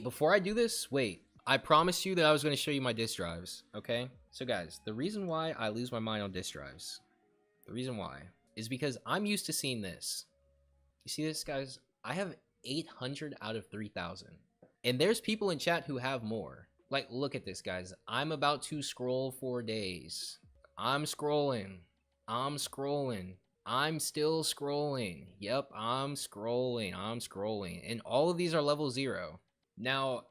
before I do this, wait. I promised you that I was going to show you my disk drives, okay? So guys, the reason why I lose my mind on disk drives, the reason why, is because I'm used to seeing this. You see this, guys? I have 800 out of 3,000. And there's people in chat who have more. Like, look at this, guys. I'm about to scroll for days. I'm scrolling. I'm scrolling. I'm still scrolling. Yep, I'm scrolling. I'm scrolling. And all of these are level 0. Now,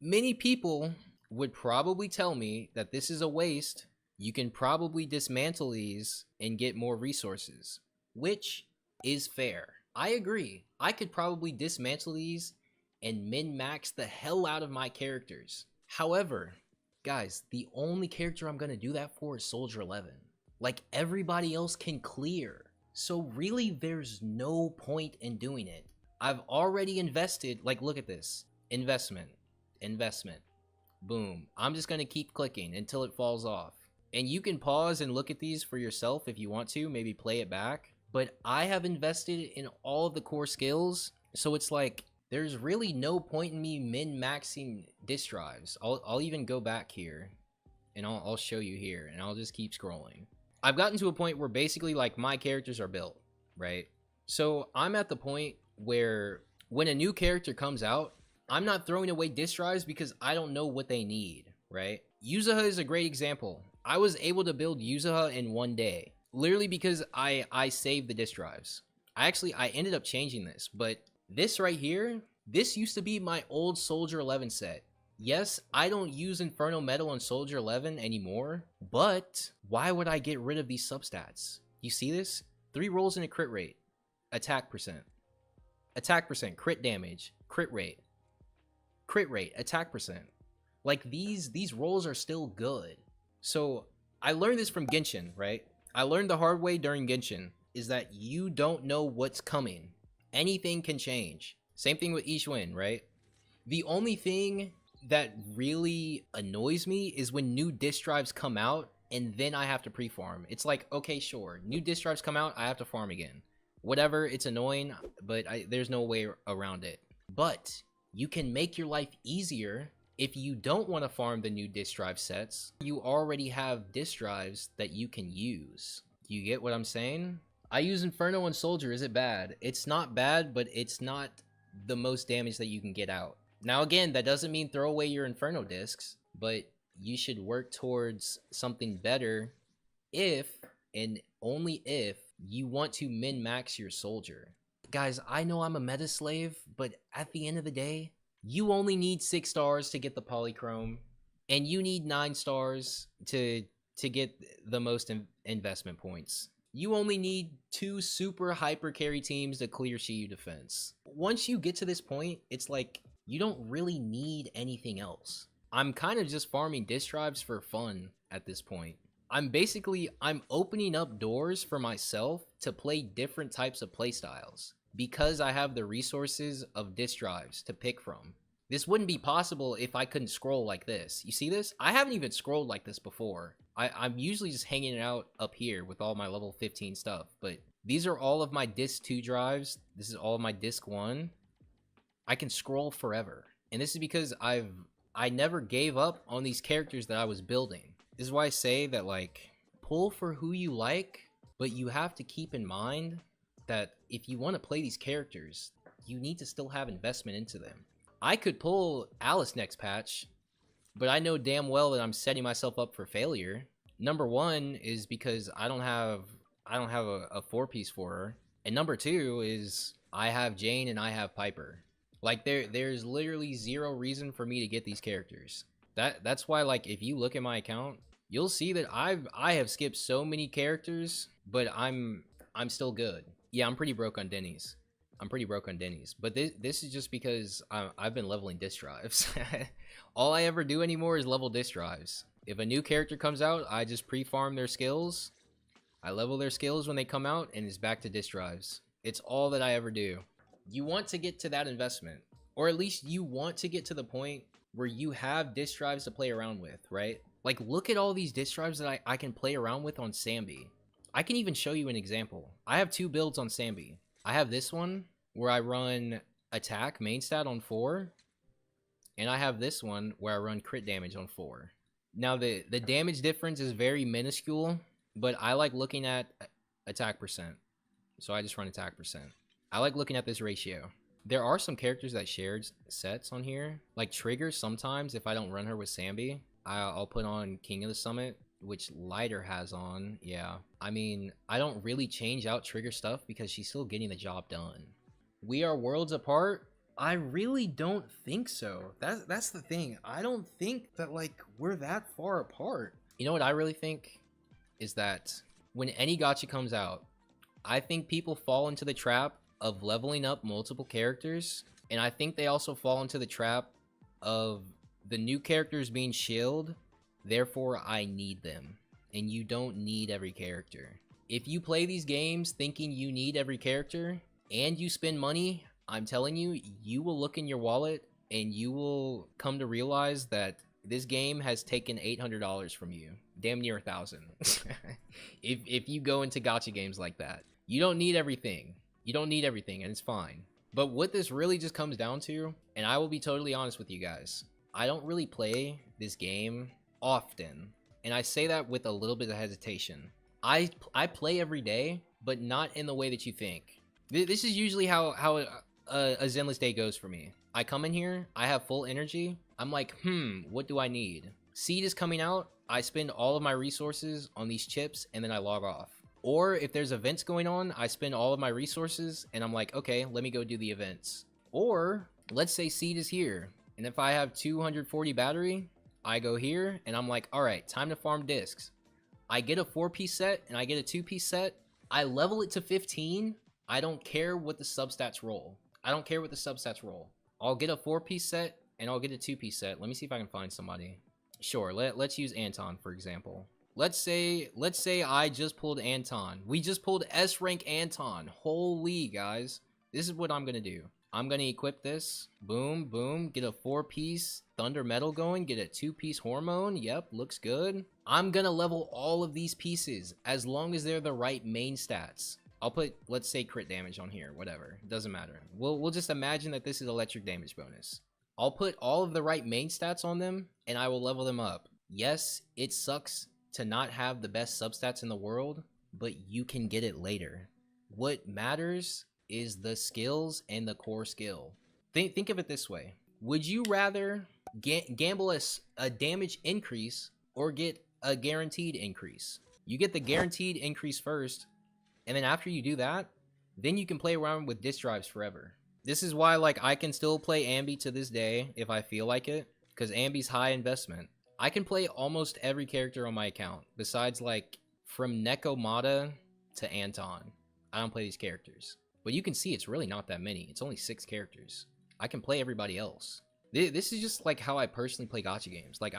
many people would probably tell me that this is a waste. You can probably dismantle these and get more resources, which is fair. I agree. I could probably dismantle these and min-max the hell out of my characters. However, guys, the only character I'm going to do that for is Soldier 11. Like, everybody else can clear. So really, there's no point in doing it. I've already invested. Like, look at this. Investment. Investment. Boom. I'm just going to keep clicking until it falls off. And you can pause and look at these for yourself if you want to. Maybe play it back. But I have invested in all of the core skills. So it's like, there's really no point in me min-maxing disk drives. I'll even go back here. And I'll show you here. And I'll just keep scrolling. I've gotten to a point where basically like my characters are built, right? So I'm at the point where when a new character comes out, I'm not throwing away disk drives because I don't know what they need, right? Yuzuha is a great example. I was able to build Yuzuha in 1 day, literally because I saved the disk drives. I ended up changing this, but this right here, this used to be my old Soldier 11 set. Yes, I don't use Inferno Metal on Soldier 11 anymore, but why would I get rid of these substats? You see this? 3 rolls and a crit rate. Attack percent. Attack percent. Crit damage. Crit rate. Crit rate. Attack percent. Like, these rolls are still good. So, I learned this from Genshin, right? I learned the hard way during Genshin, is that you don't know what's coming. Anything can change. Same thing with Ishwin, right? The only thing that really annoys me is when new disk drives come out and then I have to pre-farm. It's like, okay, sure, new disk drives come out, I have to farm again. Whatever, it's annoying, but there's no way around it. But you can make your life easier if you don't want to farm the new disk drive sets. You already have disk drives that you can use. You get what I'm saying? I use Inferno on Soldier. Is it bad? It's not bad, but it's not the most damage that you can get out. Now again, that doesn't mean throw away your Inferno discs, but you should work towards something better if, and only if, you want to min-max your Soldier. Guys, I know I'm a meta slave, but at the end of the day, you only need 6 stars to get the polychrome, and you need 9 stars to get the most investment points. You only need 2 super hyper carry teams to clear Shiyu defense. Once you get to this point, it's like, you don't really need anything else. I'm kind of just farming disk drives for fun at this point. I'm opening up doors for myself to play different types of playstyles because I have the resources of disk drives to pick from. This wouldn't be possible if I couldn't scroll like this. You see this? I haven't even scrolled like this before. I'm usually just hanging it out up here with all my level 15 stuff, but these are all of my disk 2 drives. This is all of my disk 1. I can scroll forever. And this is because I never gave up on these characters that I was building. This is why I say that, like, pull for who you like, but you have to keep in mind that if you want to play these characters, you need to still have investment into them. I could pull Alice next patch, but I know damn well that I'm setting myself up for failure. Number 1 is because I don't have a 4-piece for her. And number 2 is I have Jane and I have Piper. Like, there's literally 0 reason for me to get these characters. That's why, like, if you look at my account, you'll see that I have skipped so many characters, but I'm still good. Yeah, I'm pretty broke on Denny's. But this is just because I've been leveling disk drives. All I ever do anymore is level disk drives. If a new character comes out, I just pre-farm their skills. I level their skills when they come out, and it's back to disk drives. It's all that I ever do. You want to get to that investment, or at least you want to get to the point where you have disk drives to play around with, right? Like, look at all these disk drives that I can play around with on Sambi. I can even show you an example. I have 2 builds on Sambi. I have this one where I run attack main stat on 4, and I have this one where I run crit damage on 4. Now the damage difference is very minuscule, but I like looking at attack percent, so I just run attack percent. I like looking at this ratio. There are some characters that shared sets on here, like Trigger. Sometimes if I don't run her with Sambi, I'll put on King of the Summit, which Lighter has on. Yeah, I mean, I don't really change out Trigger stuff because she's still getting the job done. We are worlds apart? I really don't think so. That's the thing. I don't think that, like, we're that far apart. You know what I really think is that when any gacha comes out, I think people fall into the trap of leveling up multiple characters, and I think they also fall into the trap of the new characters being shilled, therefore I need them. And you don't need every character. If you play these games thinking you need every character and you spend money, I'm telling you, you will look in your wallet and you will come to realize that this game has taken $800 from you. Damn near 1,000. if you go into gacha games like that. You don't need everything. You don't need everything, and it's fine. But what this really just comes down to, and I will be totally honest with you guys, I don't really play this game often. And I say that with a little bit of hesitation. I play every day, but not in the way that you think. This is usually how a Zenless day goes for me. I come in here, I have full energy. I'm like, what do I need? Seed is coming out. I spend all of my resources on these chips, and then I log off. Or if there's events going on, I spend all of my resources, and I'm like, okay, let me go do the events. Or let's say Seed is here, and if I have 240 battery, I go here, and I'm like, all right, time to farm discs. I get a 4-piece set, and I get a 2-piece set. I level it to 15. I don't care what the substats roll. I don't care what the substats roll. I'll get a 4-piece set, and I'll get a 2-piece set. Let me see if I can find somebody. Sure, let's use Anton, for example. Let's say I just pulled Anton. We just pulled S rank Anton. Holy guys. This is what I'm gonna do. I'm gonna equip this. Boom, boom. Get a 4-piece Thunder Metal going. Get a 2-piece Hormone. Yep, looks good. I'm gonna level all of these pieces as long as they're the right main stats. I'll put, let's say, crit damage on here. Whatever. It doesn't matter. We'll just imagine that this is electric damage bonus. I'll put all of the right main stats on them, and I will level them up. Yes, it sucks to not have the best substats in the world, but you can get it later. What matters is the skills and the core skill. Think of it this way. Would you rather gamble a damage increase or get a guaranteed increase? You get the guaranteed increase first, and then after you do that, then you can play around with disk drives forever. This is why, like, I can still play Ambi to this day if I feel like it, because Ambi's high investment. I can play almost every character on my account, besides, like, from Nekomata to Anton. I don't play these characters. But you can see it's really not that many. It's only 6 characters. I can play everybody else. This is just, like, how I personally play gacha games. Like,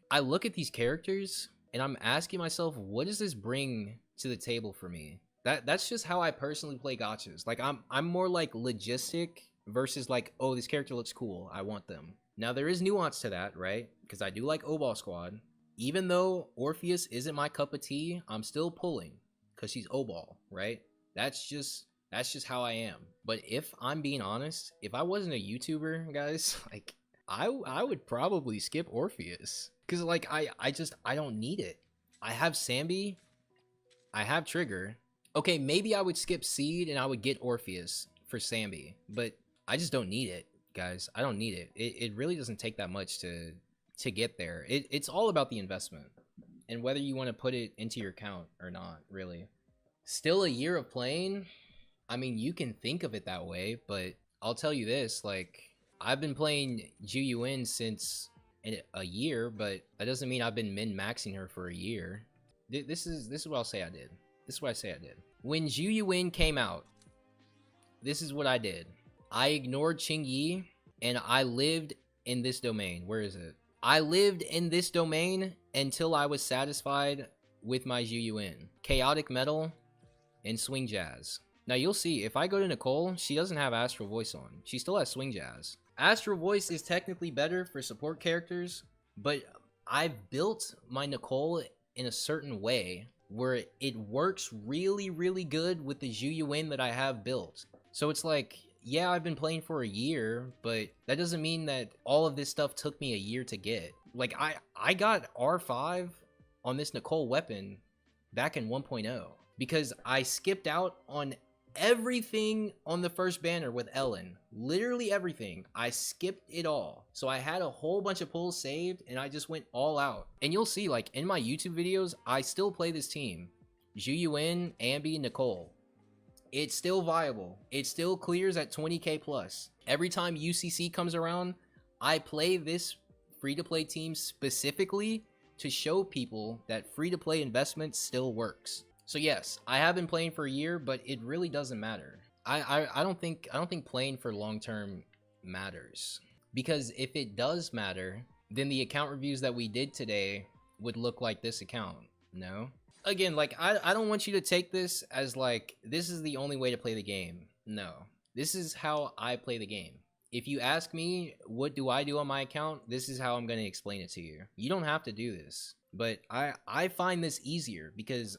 I look at these characters, and I'm asking myself, what does this bring to the table for me? That's just how I personally play gachas. Like, I'm more, like, logistic versus, like, oh, this character looks cool. I want them. Now, there is nuance to that, right? Because I do like Obal Squad. Even though Orpheus isn't my cup of tea, I'm still pulling because she's Obal, right? That's just how I am. But if I'm being honest, if I wasn't a YouTuber, guys, like, I would probably skip Orpheus. Because, like, I don't need it. I have Sambi. I have Trigger. Okay, maybe I would skip Seed and I would get Orpheus for Sambi. But I just don't need it. Guys, I don't need it. It really doesn't take that much to get there. It's all about the investment and whether you want to put it into your account or not, really. Still a year of playing? I mean, you can think of it that way, but I'll tell you this, like, I've been playing Ju since a year, but that doesn't mean I've been min-maxing her for a year. This is what I'll say I did. This is what I say I did. When Ju came out, this is what I did. I ignored Qingyi, and I lived in this domain. Where is it? I lived in this domain until I was satisfied with my Ju. Chaotic Metal and Swing Jazz. Now you'll see, if I go to Nicole, she doesn't have Astral Voice on. She still has Swing Jazz. Astral Voice is technically better for support characters, but I've built my Nicole in a certain way where it works really, really good with the Ju that I have built. So it's like, yeah, I've been playing for a year, but that doesn't mean that all of this stuff took me a year to get. Like, I got R5 on this Nicole weapon back in 1.0 because I skipped out on everything on the first banner with Ellen. Literally everything. I skipped it all. So I had a whole bunch of pulls saved and I just went all out. And you'll see, like, in my YouTube videos, I still play this team. Zhuyuan, Ambi, Nicole. It's still viable. It still clears at 20k plus. Every time UCC comes around, I play this free-to-play team specifically to show people that free-to-play investment still works. So yes, I have been playing for a year, but it really doesn't matter. I don't think playing for long-term matters, because if it does matter, then the account reviews that we did today would look like this account. No? Again, like, I don't want you to take this as like this is the only way to play the game. No, this is how I play the game. If you ask me what do I do on my account, this is how I'm going to explain it to you. You don't have to do this, but I find this easier because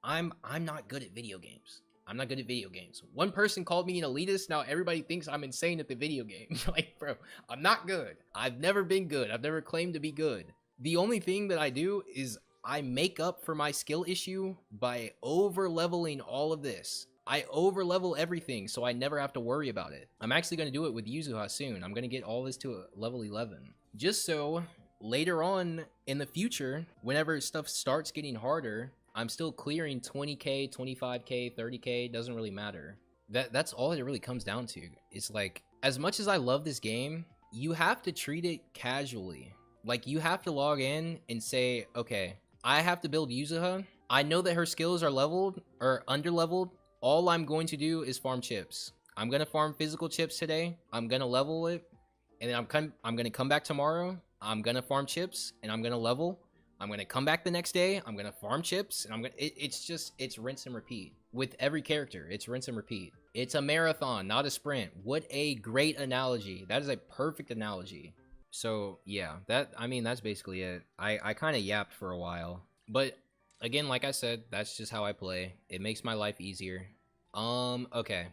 I'm not good at video games. I'm not good at video games. One person called me an elitist. Now everybody thinks I'm insane at the video game. Like, bro, I'm not good. I've never been good. I've never claimed to be good. The only thing that I do is I make up for my skill issue by over leveling all of this. I over level everything so I never have to worry about it. I'm actually going to do it with Yuzuha soon. I'm going to get all this to a level 11. Just so later on in the future, whenever stuff starts getting harder, I'm still clearing 20k, 25k, 30k, doesn't really matter. That's all it really comes down to. It's like, as much as I love this game, you have to treat it casually. Like, you have to log in and say, okay, I have to build Yuzuha. I know that her skills are leveled or under-leveled. All I'm going to do is farm chips. I'm going to farm physical chips today. I'm going to level it. And then I'm going to come back tomorrow. I'm going to farm chips and I'm going to level. I'm going to come back the next day. I'm going to farm chips and it's rinse and repeat. With every character, it's rinse and repeat. It's a marathon, not a sprint. What a great analogy. That is a perfect analogy. So yeah, that's basically it. I kind of yapped for a while, but again, like I said, that's just how I play. It makes my life easier. Okay,